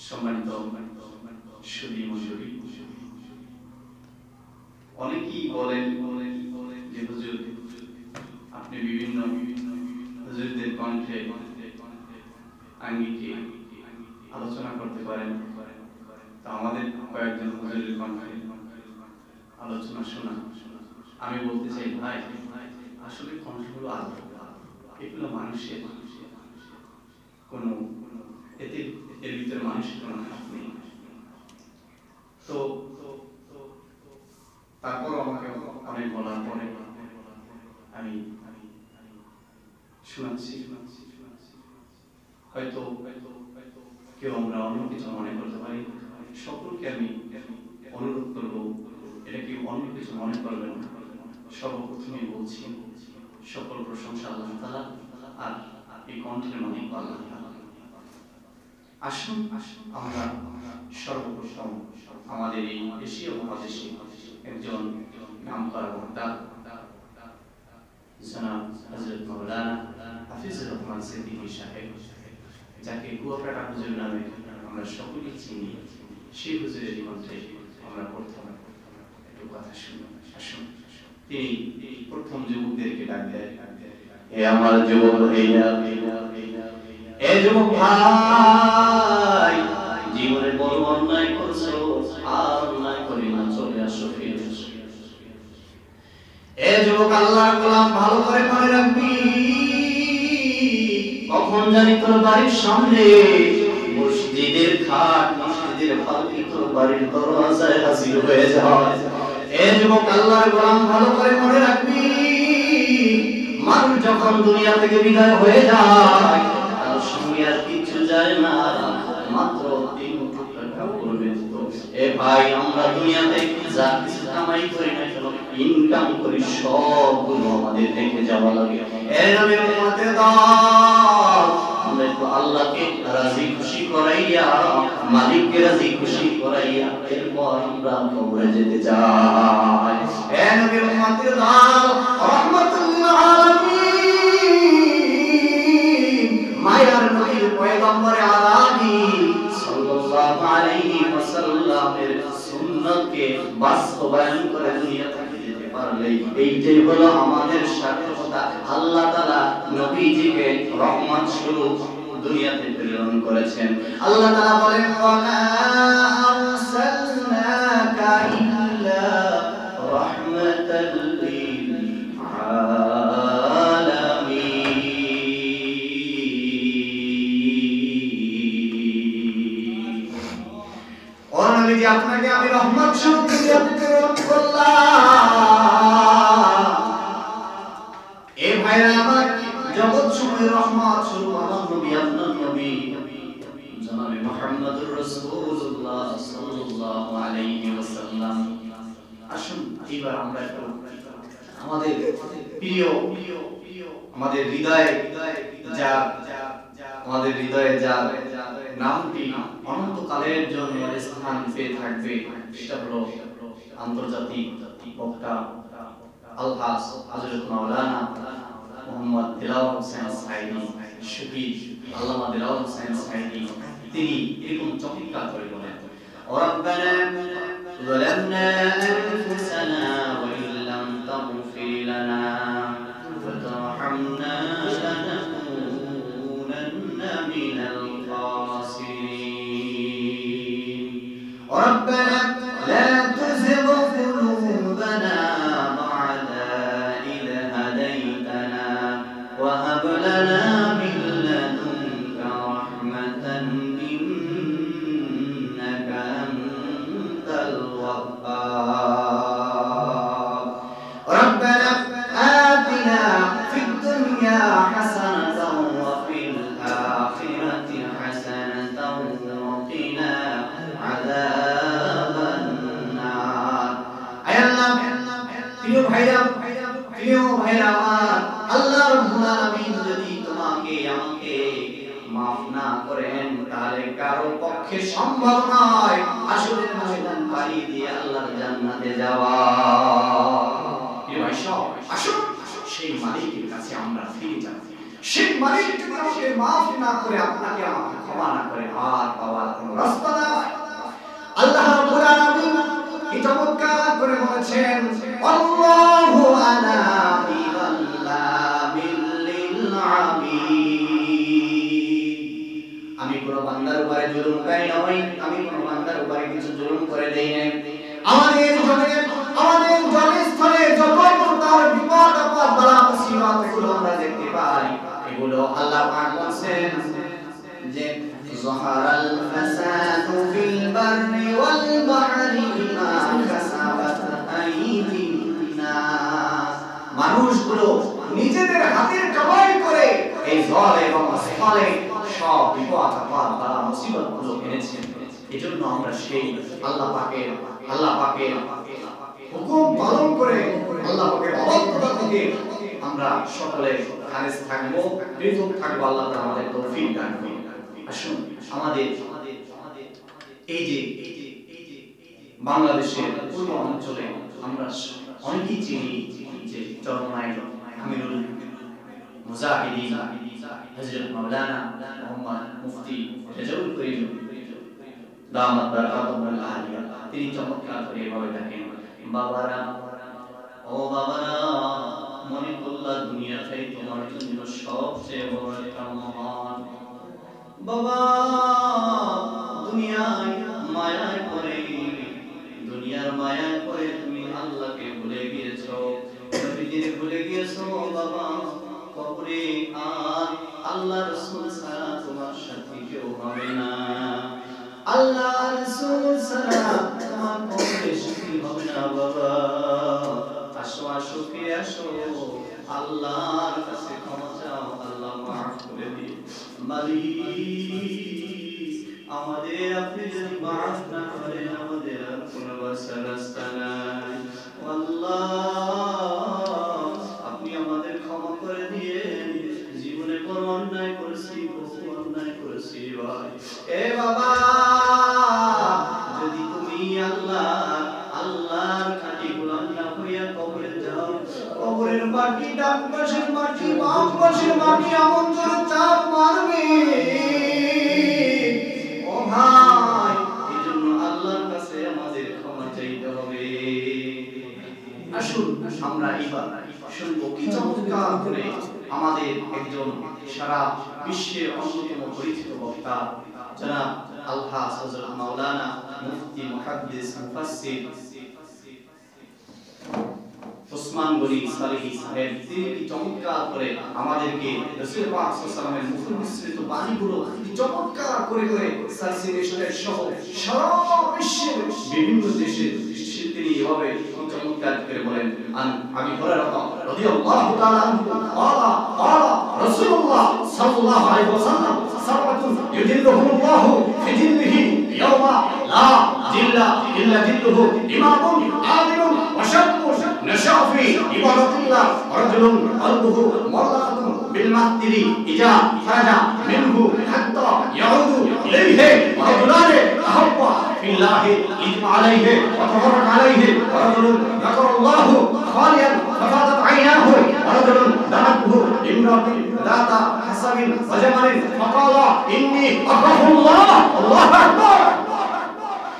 সম্মানিত সুধী মণ্ডলী, অনেকেই বলেন যে হুজুর আপনি বিভিন্ন হুজুরদের কণ্ঠে আঙ্গিকে আলোচনা করতে পারেন, তা আমাদের কয়েকজন হুজুরের কণ্ঠে আলোচনা শোনা। আমি বলতে চাই ভাই, আসলে কণ্ঠগুলো আলাদা, এগুলো মানুষের, কোনো এর ভিতরে মানুষের কোনো হাত নেই। তো তারপর আমাকে অনেক বলার পরে আমি শোনাচ্ছি। হয়তো কেউ আমরা অন্য কিছু মনে করতে পারি। সকলকে আমি অনুরোধ করবো, এটা কেউ অন্য কিছু মনে করবেন না। সর্বপ্রথমে বলছি, সকল প্রশংসা আল্লাহ তাআলা, আর এই কণ্ঠের মালিক আল্লাহ তাআলা। আসুন আমরা সর্বপ্রথম আমাদের এই এশীয় মহাদেশে একজন নামকরা বক্তা জনাব হযরত মাওলানা হাফিজুর রহমান সিদ্দিকী সাহেব, যাকে কুয়াকাটা হুজুর নামে আমরা সকলেই চিনি, সেই হুজুরের কণ্ঠে আমরা প্রথম একটু কথা শুনি। আসুন তিনি প্রথম যুবকদেরকে ডাক দেয়, হে আমার যুবক ভাইরা, হে যুবক ভাই, জীবনে বড় অন্যায় করছো, আর অন্যায় করি না, চলে আসো, ফিরে আসো। হে যুবক, আল্লাহর গোলাম, ভালো করে মনে রাখবি, কখন জানি তোর বাড়ির সামনে মসজিদের খাট, মসজিদের পালকি তোর বাড়ির দরজায় হাজির হয়ে যায়। হে যুবক, আল্লাহর গোলাম, ভালো করে মনে রাখবি, মানুষ যখন দুনিয়া থেকে বিদায় হয়ে যায়, তার সঙ্গে আর কিছু যায় না, মাত্র 3 টুকরা কাপড় বেচতো। এ ভাই, আমরা দুনিয়াতে যা কিছু কামাই করি না কেন, ইনকাম করি, সবগুলো আমাদের থেকে যাওয়া লাগে। এর নামে উম্মতের দল, আমরা একটু আল্লাহকে রাজি খুশি করাইয়া, মালিককে রাজি খুশি করাইয়া, এরপর আমরা কবরে যেতে চাই। এর নামে উম্মতের দল, রহমাতুল আলামিন, মায়ার নবীর পয়গম্বর আলামি সাল্লাল্লাহু আলাইহি ওয়াসাল্লামের সুন্নাতকে বাস্তবায়ন করে দুনিয়া থেকে যেতে পারলে এইটাই হলো আমাদের সার্থকতা। আল্লাহ তাআলা নবীজিকে রহমত স্বরূপ দুনিয়াতে প্রেরণ করেছেন। আল্লাহ তাআলা বলেন, ওয়া মা আরসালনাকা ইল্লা রাহমাতাল লিল আলামিন। ও নবীজি, আপনাকে আমি রহমত স্বরূপ দুনিয়াতে প্রেরণ করলাম। এ ভাইরা আমার, জগৎ সময় রহমত স্বরূপ আমার নবী, আপনার নবী জনাবে মুহাম্মদুর রাসূলুল্লাহ সাল্লাল্লাহু আলাইহি ওয়াসাল্লাম। আসুন এবার আমরা একটু আমাদের প্রিয়, আমাদের হৃদয়ে যার নামটি অনন্তকালের জন্য স্থান পেয়ে থাকবে, সেটা হলো আন্তর্জাতিক বক্তা আলহাজ হযরত মাওলানা মুহাম্মদ দিলাওয়ার হোসেন সাঈদী, শহীদ আল্লামা দিলাওয়ার হোসেন সাঈদী। তিনি এরকম চমৎকার করে বলেন, রাব্বানা যালামনা আনফুসানা ওয়া ইল্লাম তাগফির লানা ওয়া তারহামনা লানাকুনান্না মিনাল খাসিরিন। রাব্বানা লা তুযিগ কুলুবানা বা'দা ইয হাদাইতানা ওয়া হাব লানা মিন লাদুনকা রাহমাতান ইন্নাকা আনতাল ওয়াহ্হাব। রাব্বানা আতিনা ফিদ দুনিয়া হাসানাতাও ওয়া ফিল আখিরাতি হাসানাতাও ওয়া কিনা আযাবান নার। আয় আল্লাহ, প্রিয় ভাইরা আমার, আল্লাহ রাব্বুল আলামিন যদি তোমাকে আমাকে মাফ না করেন, তাহলে কারো পক্ষে সম্ভব নয় আসলে ময়দান পাড়ি দিয়ে আল্লাহর জান্নাতে যাওয়া। প্রিয় ভাই সব, আসুন সেই মালিকের কাছে আমরা ফিরে যাব। সেই মালিক যদি আমাকে মাফ না করে, আপনাকে আমাকে ক্ষমা না করে, আর পাওয়ার কোনো রাস্তা নাই। আল্লাহ রাব্বুল আলামিন কি চমৎকার করে বলেছেন, আল্লাহু আলা বিযাল্লামিল লিল আবিদ। আমি কোন বান্দার উপরে জুলুমকারী নই, আমি কোন বান্দার উপরে কিছু জুলুম করে দেই না। আমাদের জনস্থলে যত তার বিপদ আপদ বালা মুসিবত এগুলো আমরা দেখতে পাই, এগুলো আল্লাহ পাক বলেন যে যাহারাল ফাসাদু ফিল বাররি ওয়াল বাহরি বিমা কাসাবাত আইদিন নাস। মানুষগুলো নিজেদের হাতের কামাই করে এই জল এবং স্থলে সব বিপদ আপদ বালা মুসিবতগুলো এনেছে। এজন্য আমরা সেই আল্লাহ পাকের হুকুম পালন করে আল্লাহ পাকের অবাধ্যতা থেকে আমরা সকলে খালেস থাকবো, পৃথক থাকবো। আল্লাহ তাআলা আমাদের তৌফিক দান করুন। আসুন আমাদের এই যে বাংলাদেশের পূর্ব অঞ্চলে আমরা অনেকেই চিনি যে চরমনায় আমিরুল মুজাহিদিন হযরত মাওলানা মুহাম্মদ মুফতি রেজাউল করিম দামাত বারাকাতুহুল আলিয়া, তিনি চমৎকার করে এভাবে দেখেন, বাবারা ও বাবারা, মনে করলা দুনিয়াটাই তোমার জন্য সবচেয়ে বড় একটা মহান। বাবা দুনিয়ায় মায়ায় পড়ে, দুনিয়ার মায়ায় পড়ে তুমি আল্লাহকে ভুলে গিয়েছো, নবীজিকে ভুলে গিয়েছো। বাবা কবরে আর আল্লাহ রাসূল ছাড়া তোমার সাথী কেউ হবে না। আল্লাহ রাসূল ছাড়া তোমার কবরে সাথী হবে না। বাবা আসো আসো কে আসো, আল্লাহর কাছে ক্ষমা চাও, আল্লাহ মাফ করে দিন। মালিক আমাদের আপনি যদি মাফ না করেন, আমাদের আর কোনো বাঁচার রাস্তা নাই। আল্লাহ আপনি আমাদের ক্ষমা করে দিয়েন, জীবনে বড় অন্যায় করেছি, বহু অন্যায় করেছি ভাই। এ বাবা যদি তুমি আল্লাহর খাঁটি গোলাম না হইয়া কবরে যাও, কবরের মাটি, ডান পাশের মাটি, বাম পাশের মাটি এমন করে চাপ মারবে ও ভাই। এজন্য আল্লাহর কাছে আমাদের ক্ষমা চাইতে হবে। আসুন আমরা এবার শুনবো কি চমৎকার করে আমাদের একজন সারা বিশ্বের অন্যতম পরিচিত বক্তা জনাব আলহাজ হযরত মাওলানা মুফতি মুহাদ্দিস মুফাসসির ওসমান গনি সালেহী সাহেব, তিনি কি চমৎকার করে আমাদেরকে রাসূল পাক সাল্লাল্লাহু আলাইহি ওয়াসাল্লামের মুখে মিশ্রিত বাণীগুলো চমৎকার করে সার্সিনেশনের সহ সারা বিশ্বের বিভিন্ন দেশের তিনি এভাবে চমৎকার করে বলেন, আন আবি হুরায়রা রাদিয়াল্লাহু তাআলা আনহু ক্বালা ক্বালা রাসূলুল্লাহ সাল্লাল্লাহু আলাইহি ওয়াসাল্লাম সাবাতুন ইউজিল্লুহুমুল্লাহু ফি জিল্লিহি ইয়াওমা লা জিল্লা ইল্লা জিল্লুহু, ইমামুন আদিলুন ওয়া শাবুন নাশা ফি ইবাদাতিল্লাহ, রাজুলুন কলবুহু মুআল্লাকাতুন বিল মাহদিরি ইজা ফারাজা মিনহু হাত্তা ইয়াউদু ইলাইহি, রাজুলানি আহাব্বা ফিল্লাহি ইজমা আলাইহি ওয়া তাবারাক আলাইহি, রাজুলুন যাকারাল্লাহু খালিয়ান ফাফাদাত আইনাহু, রাজুলুন দাআতুহু ইমরাতুন যাতা হাসাবিন ওয়া জামালিন ফাকালা ইন্নী আখাফুল্লাহ। আল্লাহু আকবার।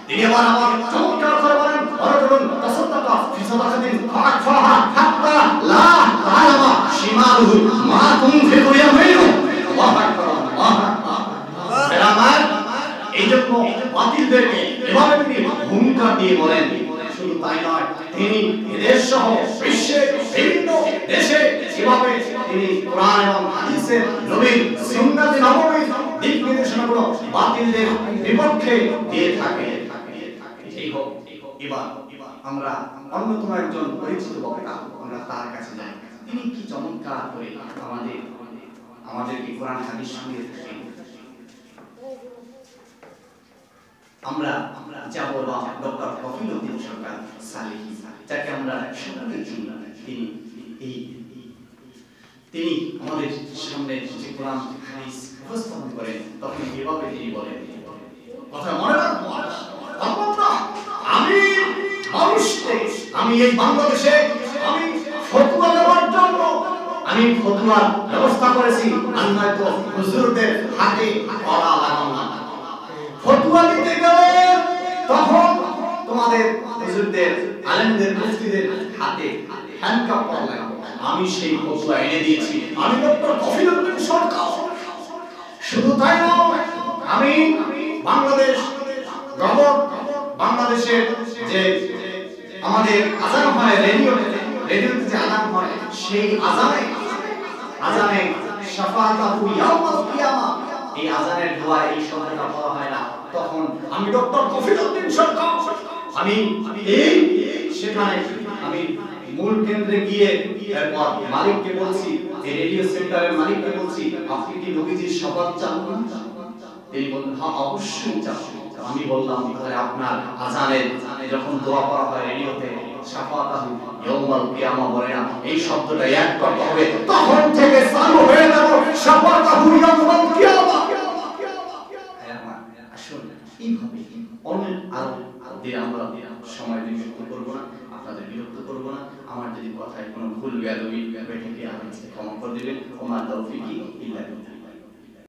তিনি আমার চমৎকার করে বলেন, রাজুলুন তাসাদ্দাকা ফি সাদাকাতিন ফাআকফাহা হাত্তা লা তাআলামা শিমালুহু মা তুনফিকু ইয়ামিনু। আল্লাহু আকবার। আল্লাহু আকবার। আমার এইজন্য বাতিলদেরকে এভাবে তিনি হুঙ্কার দিয়ে বলেন। শুধু তাই নয়, তিনি এদেশ সহ বিশ্বের বিভিন্ন দেশে যেভাবে তিনি কোরআন এবং হাদিসের নবীর সুন্নাত নববীর দিক নির্দেশনাগুলো বাতিলদের বিপক্ষে দিয়ে থাকে। এই হোক, এবার আমরা অন্যতম একজন পরিচিত বক্তা, আমরা তার কাছে যাই। তিনি কি চমৎকার করে আমাদেরকে কোরআন হাদিস শুনিয়ে থাকেন। আমরা যাব ডক্টর কফিলউদ্দিন সরকার সালেহী, যাকে আমরা সকলে চিনি। তিনি আমাদের সামনে যে কোরআন হাদিস উপস্থাপন করেন, তখন এভাবে তিনি বলেন, কথা মনে রাখবো, আমি এই বাংলাদেশে আমি ফতোয়া দেওয়ার জন্য আমি ফতোয়ার ব্যবস্থা করেছি, আর নয়তো হুজুরদের হাতে কড়া লাগানো না। ফতোয়া দিতে গেলে তখন তোমাদের হুজুরদের, আলেমদের, মুফতিদের হাতে হ্যান্ডকাপ করা লাগবে। আমি সেই ফতোয়া এনে দিয়েছি। আমি ডক্টর কফিলউদ্দিন সরকার। শুধু তাই নয়, আমি বাংলাদেশ বাংলাদেশের যে আমাদের আযান হয় রেডিওতে যে আযান হয়, সেই আযানে শাফাআতাহু ইয়াউমাল কিয়ামা, এই আযানের দোয়া এই শব্দটা বলা হয় না। তখন আমি ডক্টর কফিলউদ্দিন সরকার, আমি এই সেখানে আমি মূল কেন্দ্রে গিয়ে এরপর মালিককে বলছি, এই রেডিও সেন্টারের মালিককে বলছি, আপনি কি নবীজির শাফাত চান? তিনি বললেন হ্যাঁ অবশ্যই চাই। আমি বললাম তাহলে আপনার আযানে যখন দোয়া করা হয় রেডিওতে শাফাআতাহু ইয়াউমাল কিয়ামা বলে না, এই শব্দটা এক করতে হবে। তখন থেকে চালু হয়ে গেল শাফাআতাহু ইয়াউমাল কিয়ামা। আসুন এইভাবে অনেক আরো দিয়ে আমরা সময় বিরক্ত করব না, আপনাদের বিরক্ত করব না। আমার যদি কথায় কোনো ভুল বেয়াদবি হয়ে থাকে আমি ক্ষমা করে দিবেন। ওমা তৌফিকি ইল্লা বিল্লাহ।